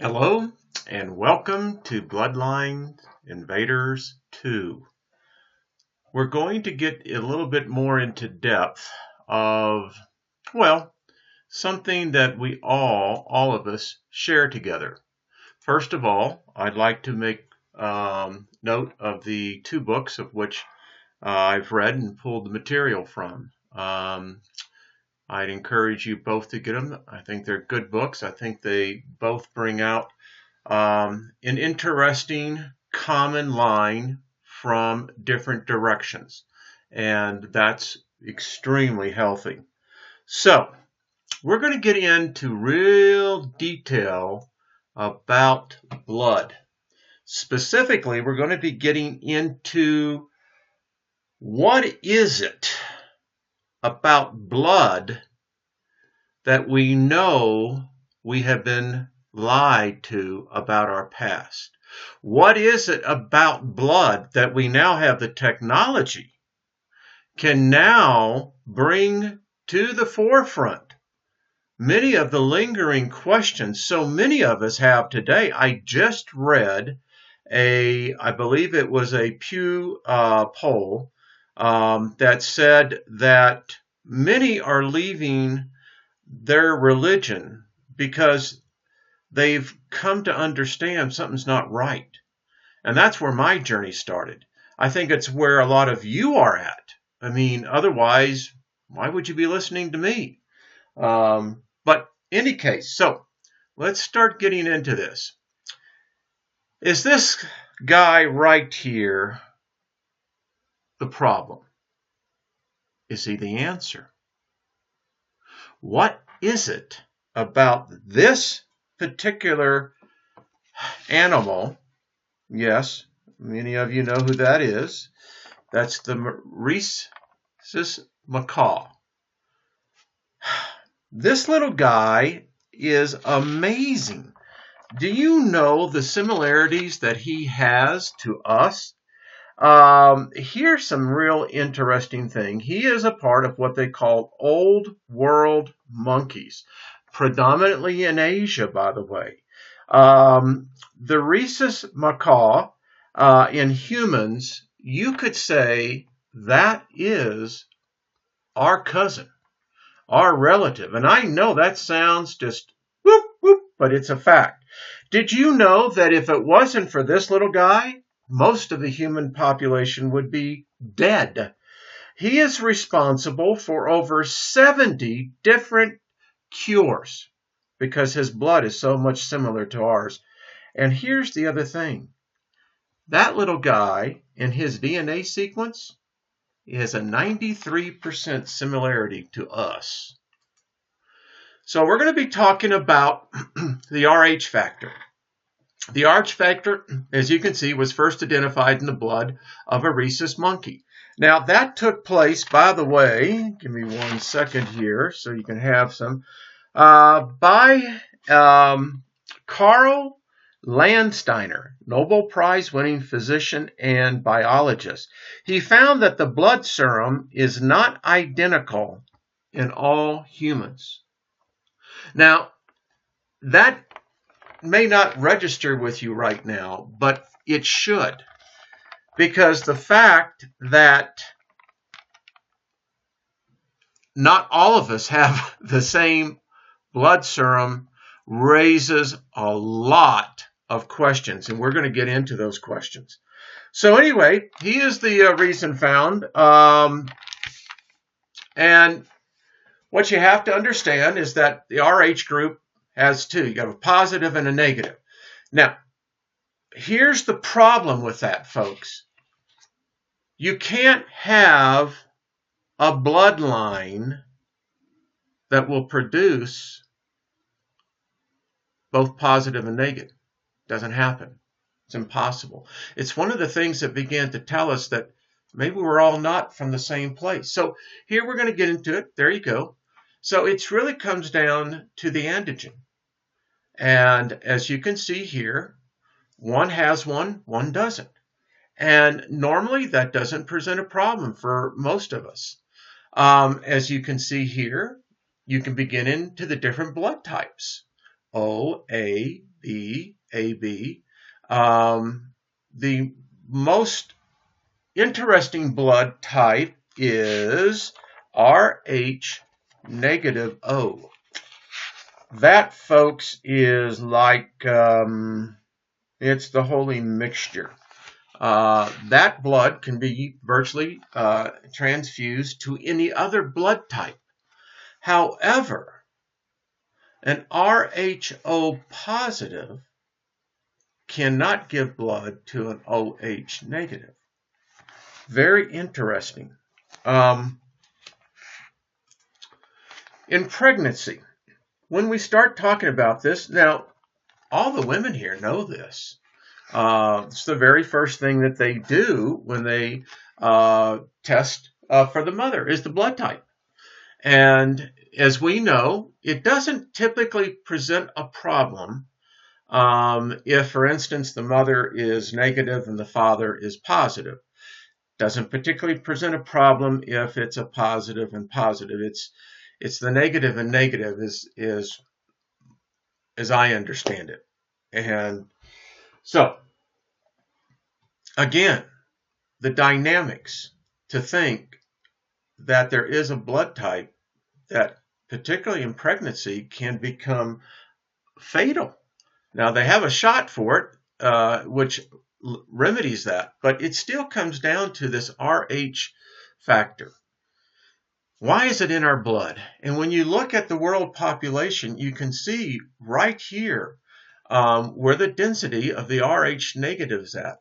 Hello and welcome to Bloodlines Invaders II. We're going to get a little bit more into depth of, well, something that we all of us share together. First of all, I'd like to make note of the two books of which I've read and pulled the material from. I'd encourage you both to get them. I think they're good books. I think they both bring out an interesting common line from different directions, and that's extremely healthy. So we're going to get into real detail about blood. Specifically, we're going to be getting into what is it about blood that we know we have been lied to about our past. What is it about blood that we now have the technology can now bring to the forefront many of the lingering questions so many of us have today? I just read I believe it was a Pew poll that said that many are leaving their religion because they've come to understand something's not right. And that's where my journey started. I think it's where a lot of you are at. I mean, otherwise, why would you be listening to me? But any case, so let's start getting into this. Is this guy right here the problem? Is he the answer? What is it about this particular animal? Yes, many of you know who that is. That's the rhesus macaque. This little guy is amazing. Do you know the similarities that he has to us? Here's some real interesting thing. He is a part of what they call old world monkeys, predominantly in Asia, by the way. The rhesus macaque in humans, you could say that is our cousin, our relative. And I know that sounds just whoop, whoop, but it's a fact. Did you know that if it wasn't for this little guy, most of the human population would be dead? He is responsible for over 70 different cures because his blood is so much similar to ours. And here's the other thing. That little guy in his DNA sequence has a 93% similarity to us. So we're going to be talking about the Rh factor. The Rh factor, as you can see, was first identified in the blood of a rhesus monkey. Now, that took place, by the way, give me 1 second here so you can have some, by Carl Landsteiner, Nobel Prize-winning physician and biologist. He found that the blood serum is not identical in all humans. Now, that may not register with you right now, but it should, because the fact that not all of us have the same blood serum raises a lot of questions, and we're going to get into those questions. So anyway, he is the reason found, and what you have to understand is that the Rh group has two. You got a positive and a negative. Now, here's the problem with that, folks. You can't have a bloodline that will produce both positive and negative. Doesn't happen. It's impossible. It's one of the things that began to tell us that maybe we're all not from the same place. So here we're going to get into it. There you go. So it really comes down to the antigen. And as you can see here, one has one doesn't. And normally that doesn't present a problem for most of us. As you can see here, you can begin into the different blood types. O, A, B, AB. The most interesting blood type is RH negative O. That, folks, is like, it's the holy mixture. That blood can be virtually transfused to any other blood type. However, an RHO positive cannot give blood to an OH negative. Very interesting. In pregnancy, when we start talking about this, now all the women here know this. It's the very first thing that they do when they test for the mother is the blood type. And as we know, it doesn't typically present a problem if, for instance, the mother is negative and the father is positive. Doesn't particularly present a problem if it's a positive and positive. It's the negative and negative is as I understand it. And so, again, the dynamics to think that there is a blood type that, particularly in pregnancy, can become fatal. Now, they have a shot for it, which remedies that, but it still comes down to this RH factor. Why is it in our blood? And when you look at the world population, you can see right here where the density of the RH negative is at.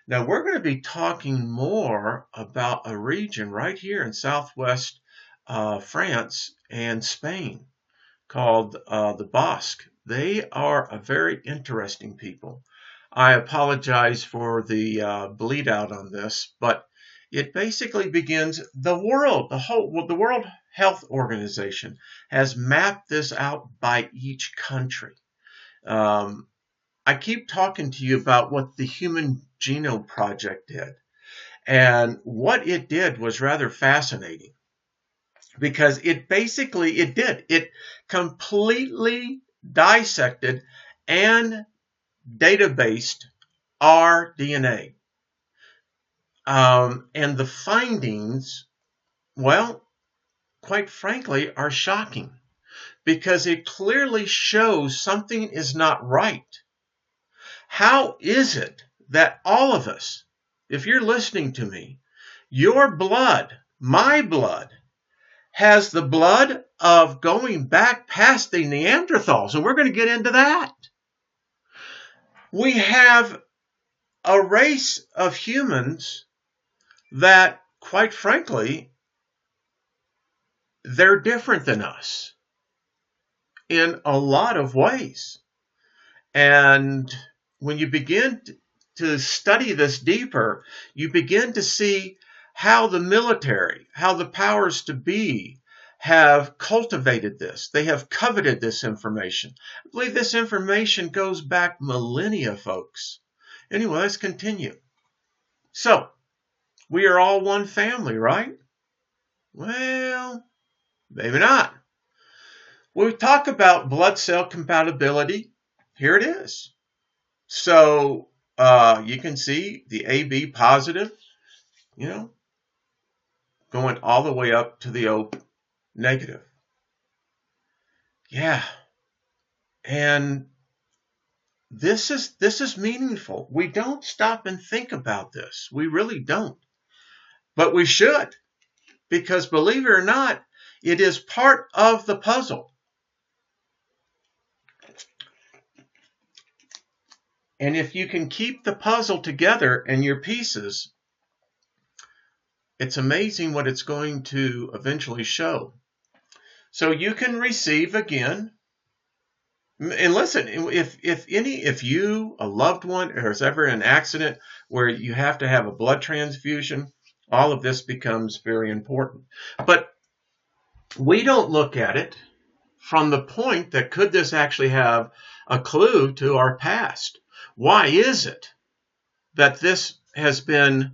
Now, we're going to be talking more about a region right here in southwest France and Spain called the Basque. They are a very interesting people. I apologize for the bleed out on this, but it basically begins the World Health Organization has mapped this out by each country. I keep talking to you about what the Human Genome Project did. And what it did was rather fascinating because it completely dissected and databased our DNA. And the findings, well, quite frankly, are shocking because it clearly shows something is not right. How is it that all of us, if you're listening to me, your blood, my blood, has the blood of going back past the Neanderthals, and we're going to get into that. We have a race of humans that, quite frankly, they're different than us in a lot of ways. And when you begin to study this deeper, you begin to see how the military, how the powers to be have cultivated this. They have coveted this information. I believe this information goes back millennia, folks. Anyway, let's continue. So, we are all one family, right? Well, maybe not. When we talk about blood cell compatibility, here it is. So, you can see the AB positive, going all the way up to the O negative. Yeah. And this is meaningful. We don't stop and think about this. We really don't. But we should, because believe it or not, it is part of the puzzle. And if you can keep the puzzle together and your pieces, it's amazing what it's going to eventually show. So you can receive again. And listen, if you, a loved one, or is ever an accident where you have to have a blood transfusion, all of this becomes very important. But we don't look at it from the point that could this actually have a clue to our past? Why is it that this has been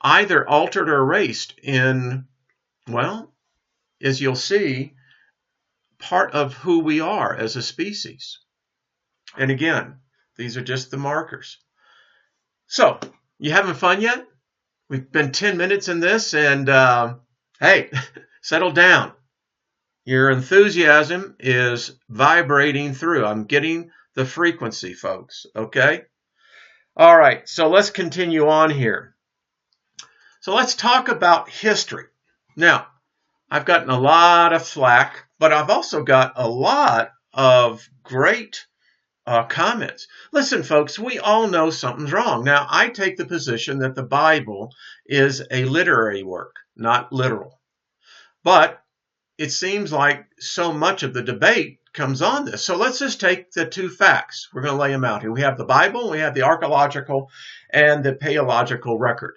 either altered or erased in, well, as you'll see, part of who we are as a species? And again, these are just the markers. So, you having fun yet? We've been 10 minutes in this, and hey, settle down. Your enthusiasm is vibrating through. I'm getting the frequency, folks, okay? All right, so let's continue on here. So let's talk about history. Now, I've gotten a lot of flack, but I've also got a lot of great comments. Listen, folks, we all know something's wrong. Now, I take the position that the Bible is a literary work, not literal. But it seems like so much of the debate comes on this. So let's just take the two facts. We're going to lay them out here. We have the Bible, and we have the archaeological and the paleological record.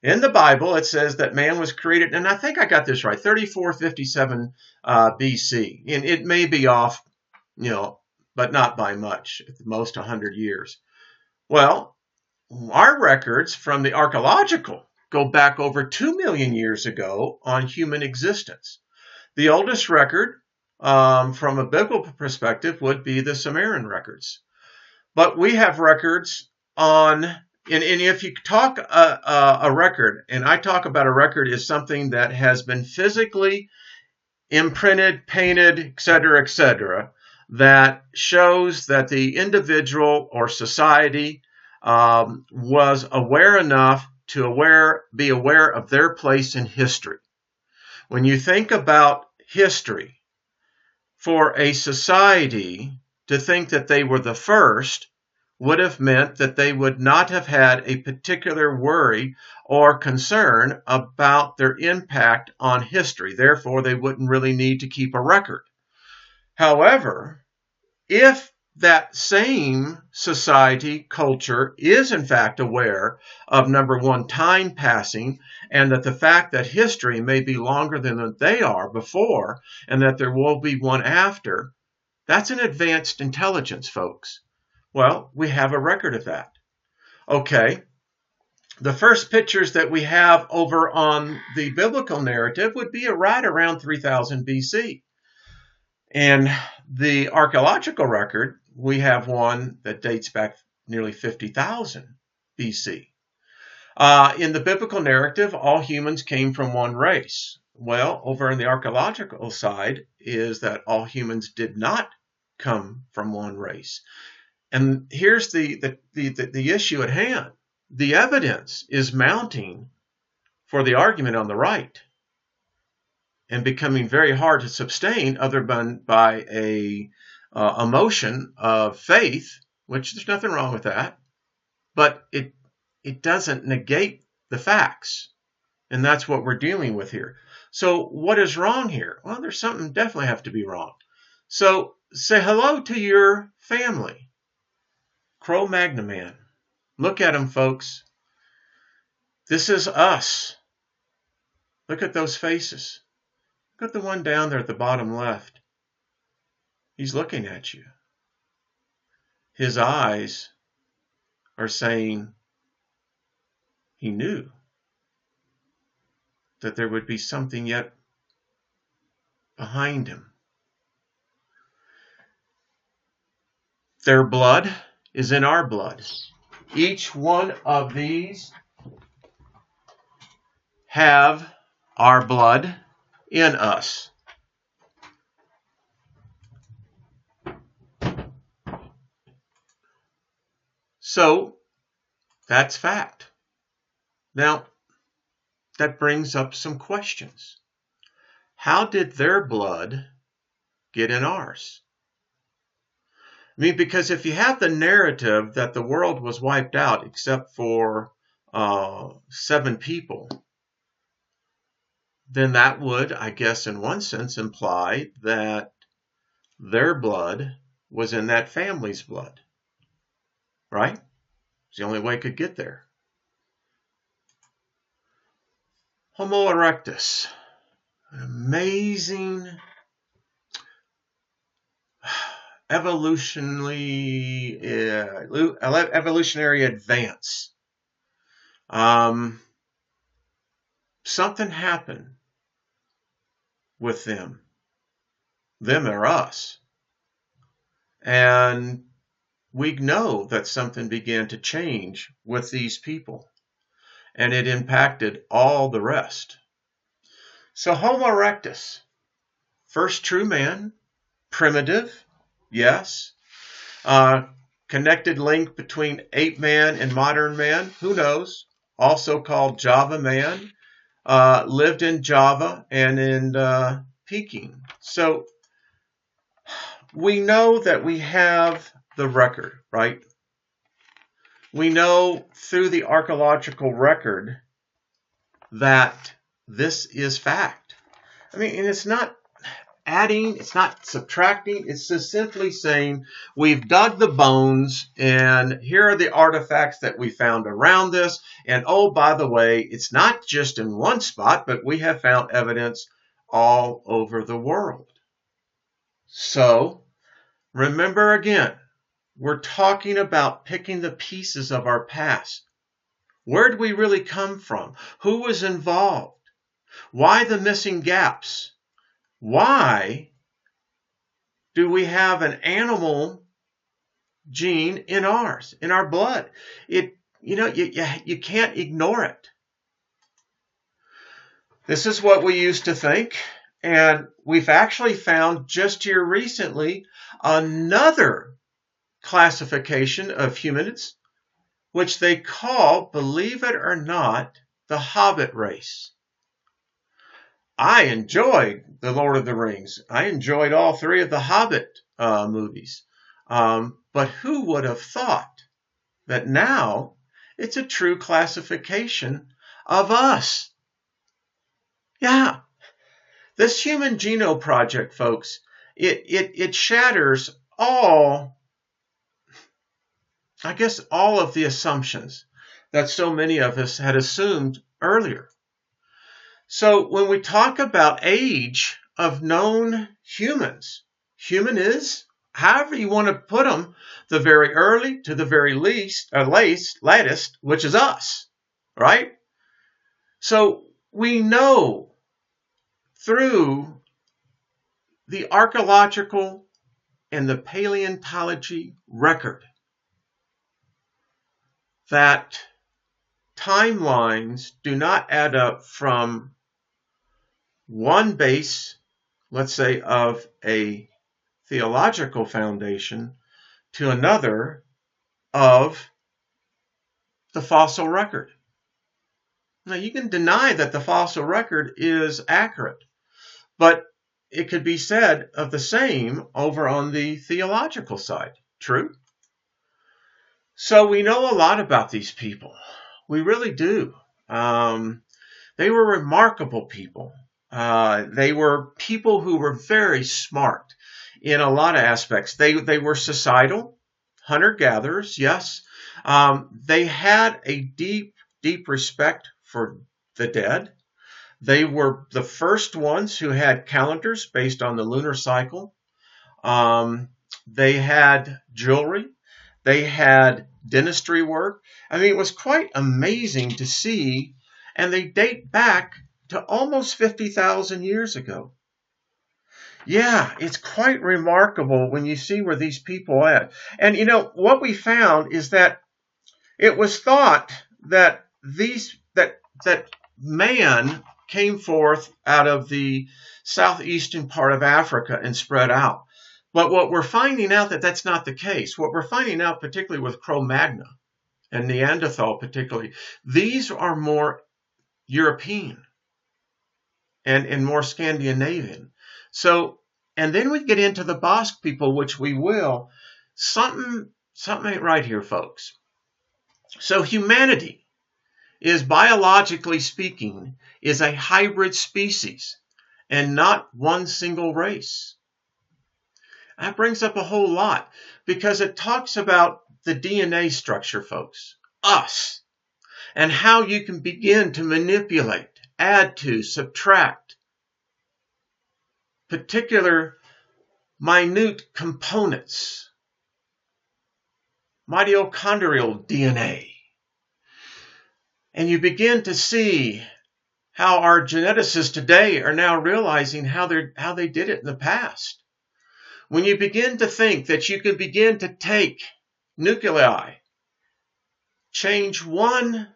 In the Bible, it says that man was created, and I think I got this right, 3457 BC. And it may be off, but not by much, at the most 100 years. Well, our records from the archaeological go back over 2 million years ago on human existence. The oldest record from a biblical perspective would be the Sumerian records. But we have records on, and if you talk a record, and I talk about a record as something that has been physically imprinted, painted, etc., that shows that the individual or society was aware enough to be aware of their place in history. When you think about history, for a society to think that they were the first would have meant that they would not have had a particular worry or concern about their impact on history. Therefore, they wouldn't really need to keep a record. However, if that same society, culture, is in fact aware of, number one, time passing, and that the fact that history may be longer than they are before, and that there will be one after, that's an advanced intelligence, folks. Well, we have a record of that. Okay, the first pictures that we have over on the biblical narrative would be right around 3000 BC. And the archaeological record, we have one that dates back nearly 50,000 BC. In the biblical narrative, all humans came from one race. Well, over on the archaeological side is that all humans did not come from one race. And here's the issue at hand. The evidence is mounting for the argument on the right and becoming very hard to sustain other than by a emotion of faith, which there's nothing wrong with that, but it doesn't negate the facts. And that's what we're dealing with here. So what is wrong here? Well, there's something definitely have to be wrong. So say hello to your family. Cro-Magnon man. Look at him, folks. This is us. Look at those faces. Look at the one down there at the bottom left. He's looking at you. His eyes are saying he knew that there would be something yet behind him. Their blood is in our blood. Each one of these have our blood in us. So that's fact. Now, that brings up some questions. How did their blood get in ours? I mean, because if you have the narrative that the world was wiped out except for 7 people, then that would, I guess, in one sense imply that their blood was in that family's blood, right? It's the only way it could get there. Homo erectus, an amazing evolutionary advance. Something happened with them or us. And we know that something began to change with these people, and it impacted all the rest. So Homo erectus, first true man, primitive, yes. Connected link between ape man and modern man, who knows? Also called Java man, lived in Java and in Peking. So we know that we have the record, right? We know through the archaeological record that this is fact. I mean, and it's not adding, it's not subtracting, it's just simply saying we've dug the bones and here are the artifacts that we found around this. And oh, by the way, it's not just in one spot, but we have found evidence all over the world. So remember again, we're talking about picking the pieces of our past. Where did we really come from? Who was involved? Why the missing gaps? Why do we have an animal gene in ours, in our blood? You can't ignore it. This is what we used to think, and we've actually found just here recently another classification of humans, which they call, believe it or not, the Hobbit race. I enjoyed The Lord of the Rings. I enjoyed all three of the Hobbit movies. But who would have thought that now it's a true classification of us? Yeah. This Human Genome Project, folks, it shatters all of the assumptions that so many of us had assumed earlier. So when we talk about age of known humans, human is, however you want to put them, the very early to the very latest, which is us, right? So we know through the archaeological and the paleontology record that timelines do not add up from one base, let's say, of a theological foundation to another of the fossil record. Now, you can deny that the fossil record is accurate, but it could be said of the same over on the theological side. True? So we know a lot about these people. We really do. They were remarkable people. They were people who were very smart in a lot of aspects. They were societal, hunter-gatherers, yes. They had a deep, deep respect for the dead. They were the first ones who had calendars based on the lunar cycle. They had jewelry. They had dentistry work. I mean, it was quite amazing to see, and they date back to almost 50,000 years ago. Yeah, it's quite remarkable when you see where these people at. And you know, what we found is that it was thought that that man came forth out of the southeastern part of Africa and spread out. But what we're finding out that that's not the case. What we're finding out, particularly with Cro-Magnon and Neanderthal particularly, these are more European and more Scandinavian. So, and then we get into the Basque people, which we will. Something ain't right here, folks. So humanity is, biologically speaking, is a hybrid species and not one single race. That brings up a whole lot because it talks about the DNA structure, folks, us, and how you can begin to manipulate, add to, subtract particular minute components, mitochondrial DNA. And you begin to see how our geneticists today are now realizing how they did it in the past. When you begin to think that you can begin to take nuclei change one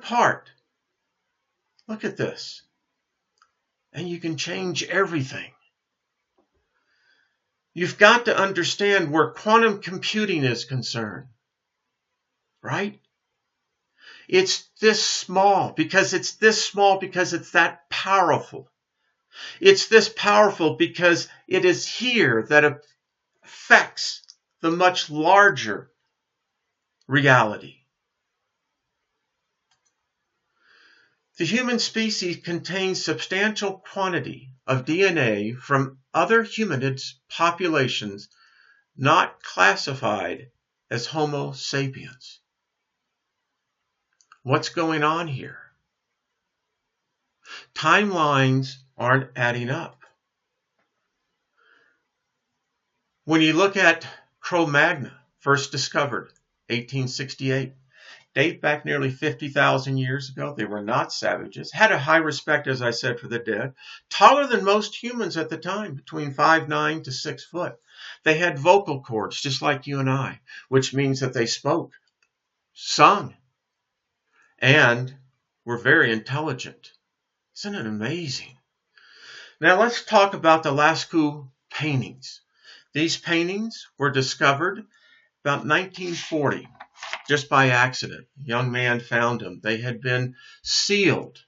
part. Look at this. And you can change everything. You've got to understand where quantum computing is concerned, right? It's this small because it's that powerful. It's this powerful because it is here that affects the much larger reality. The human species contains substantial quantity of DNA from other hominid populations not classified as Homo sapiens. What's going on here? Timelines aren't adding up. When you look at Cro-Magnon, first discovered 1868, date back nearly 50,000 years ago. They were not savages, had a high respect, as I said, for the dead, taller than most humans at the time, between 5'9" to 6 foot. They had vocal cords, just like you and I, which means that they spoke, sung, and were very intelligent. Isn't it amazing? Now let's talk about the Lascaux paintings. These paintings were discovered about 1940. Just by accident. A young man found them. They had been sealed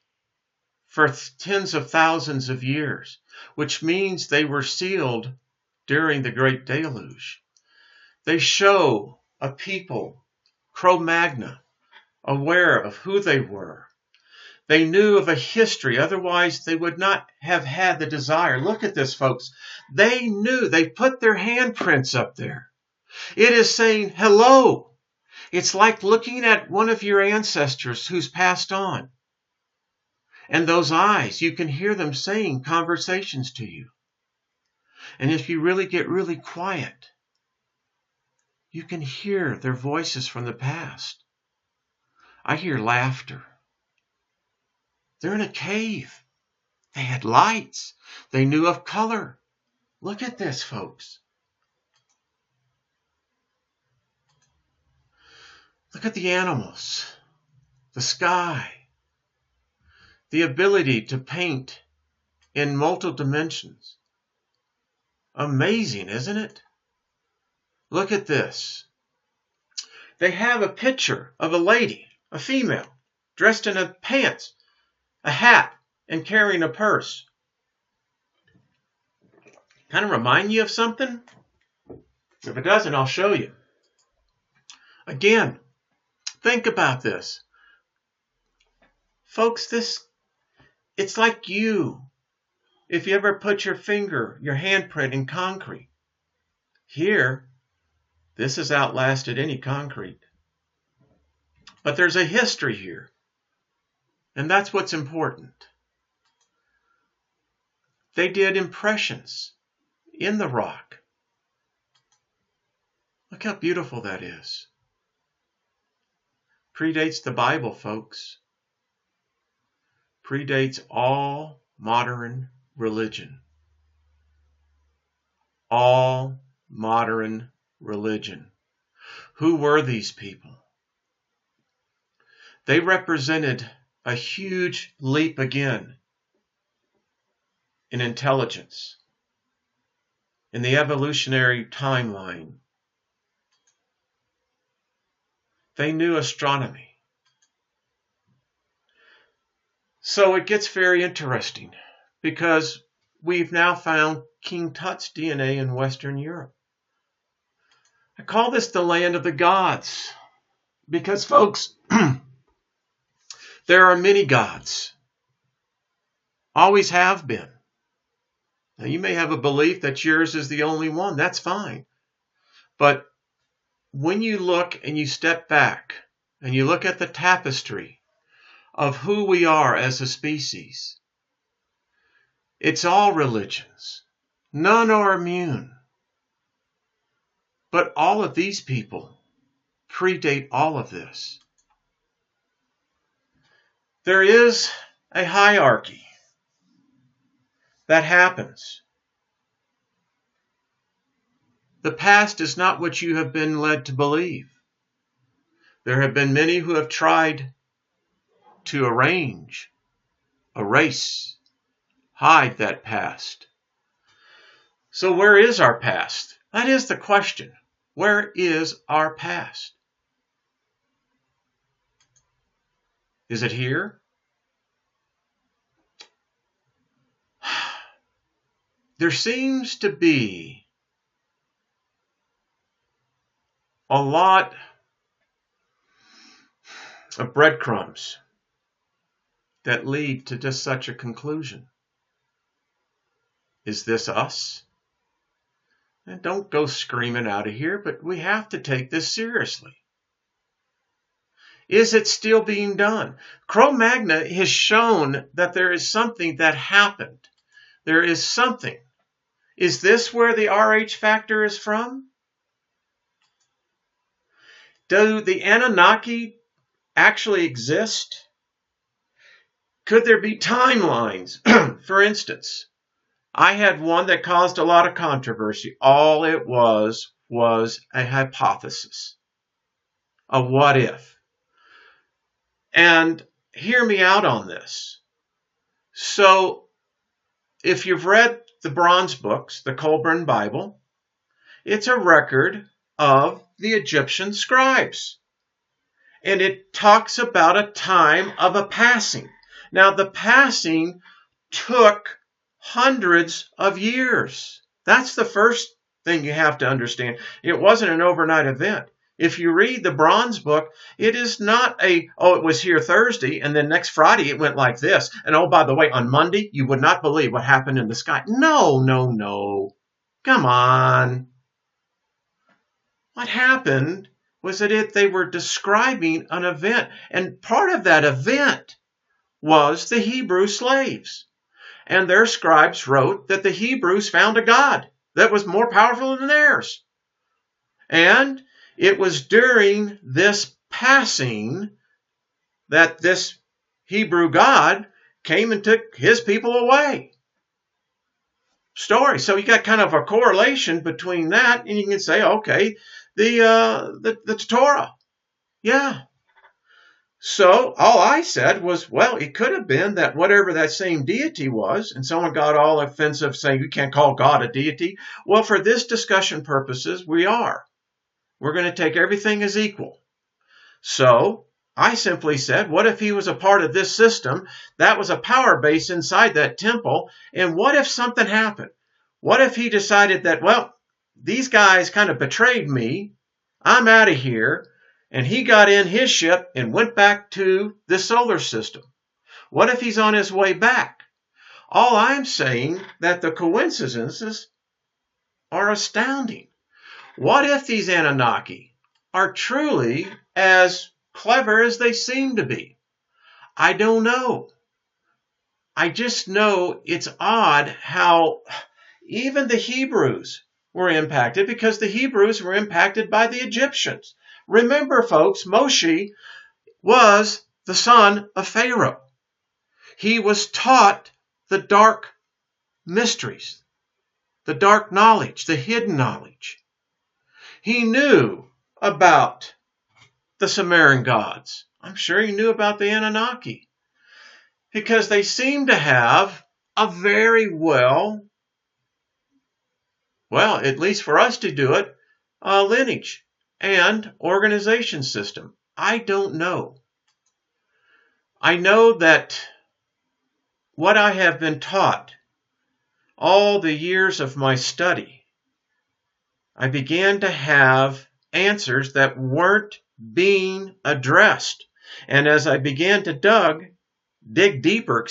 for tens of thousands of years, which means they were sealed during the Great Deluge. They show a people, Cro-Magnon, aware of who they were. They knew of a history, otherwise they would not have had the desire. Look at this, folks. They knew. They put their handprints up there. It is saying, hello. It's like looking at one of your ancestors who's passed on. And those eyes, you can hear them saying conversations to you. And if you really get really quiet, you can hear their voices from the past. I hear laughter. They're in a cave. They had lights. They knew of color. Look at this, folks. Look at the animals, the sky, the ability to paint in multiple dimensions. Amazing, isn't it? Look at this. They have a picture of a lady, a female, dressed in a pants, a hat, and carrying a purse. Kind of remind you of something? If it doesn't, I'll show you. Again, think about this. Folks, it's like you. If you ever put your handprint in concrete. Here, this has outlasted any concrete. But there's a history here. And that's what's important. They did impressions in the rock. Look how beautiful that is. Predates the Bible, folks. Predates all modern religion. All modern religion. Who were these people? They represented a huge leap again in intelligence, in the evolutionary timeline. They knew astronomy. So it gets very interesting because we've now found King Tut's DNA in Western Europe. I call this the land of the gods because, folks, there are many gods. Always have been. Now, you may have a belief that yours is the only one. That's fine. But when you look and you step back and you look at the tapestry of who we are as a species, it's all religions. None are immune. But all of these people predate all of this. There is a hierarchy that happens. The past is not what you have been led to believe. There have been many who have tried to arrange, erase, hide that past. So where is our past? That is the question. Where is our past? Is it here? There seems to be a lot of breadcrumbs that lead to just such a conclusion. Is this us? And don't go screaming out of here, but we have to take this seriously. Is it still being done? Cro-Magnon has shown that there is something that happened. There is something. Is this where the RH factor is from? Do the Anunnaki actually exist? Could there be timelines? For instance, I had one that caused a lot of controversy. All it was a hypothesis, a what if. And hear me out on this. So if you've read the Bronze books, the Colburn Bible, it's a record of the Egyptian scribes. And it talks about a time of a passing. Now, the passing took hundreds of years. That's the first thing you have to understand. It wasn't an overnight event. If you read the Bronze book, it is not it was here Thursday, and then next Friday it went like this. And oh, by the way, on Monday, you would not believe what happened in the sky. No, no, no. Come on. What happened was that they were describing an event, and part of that event was the Hebrew slaves. And their scribes wrote that the Hebrews found a God that was more powerful than theirs. And it was during this passing that this Hebrew God came and took his people away. Story. So you got kind of a correlation between that, and you can say, okay, the Torah. Yeah. So all I said was, well, it could have been that whatever that same deity was, and someone got all offensive saying you can't call God a deity. Well, for this discussion purposes, we are. We're going to take everything as equal. So I simply said, what if he was a part of this system? That was a power base inside that temple. And what if something happened? What if he decided that, well, these guys kind of betrayed me. I'm out of here. And he got in his ship and went back to the solar system. What if he's on his way back? All I'm saying that the coincidences are astounding. What if these Anunnaki are truly as clever as they seem to be? I don't know. I just know it's odd how even the Hebrews were impacted, because the Hebrews were impacted by the Egyptians. Remember, folks, Moshe was the son of Pharaoh. He was taught the dark mysteries, the dark knowledge, the hidden knowledge. He knew about the Sumerian gods. I'm sure he knew about the Anunnaki, because they seem to have a very well, at least for us to do it, lineage and organization system. I don't know. I know that what I have been taught all the years of my study, I began to have answers that weren't being addressed. And as I began to dig deeper,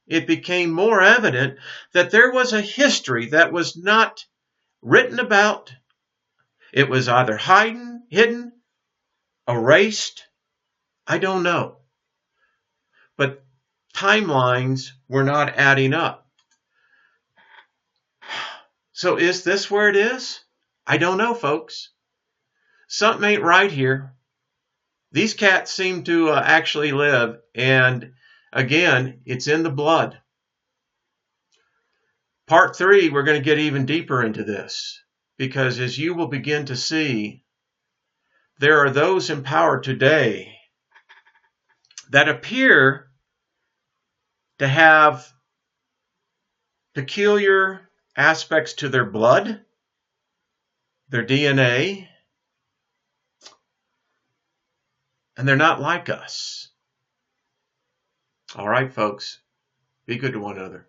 it became more evident that there was a history that was not written about. It was either hidden, erased. I don't know. But timelines were not adding up. So is this where it is? I don't know, folks. Something ain't right here. These cats seem to actually live, and again, it's in the blood. Part 3, we're going to get even deeper into this, because as you will begin to see, there are those in power today that appear to have peculiar aspects to their blood, their DNA, and they're not like us. All right, folks, be good to one another.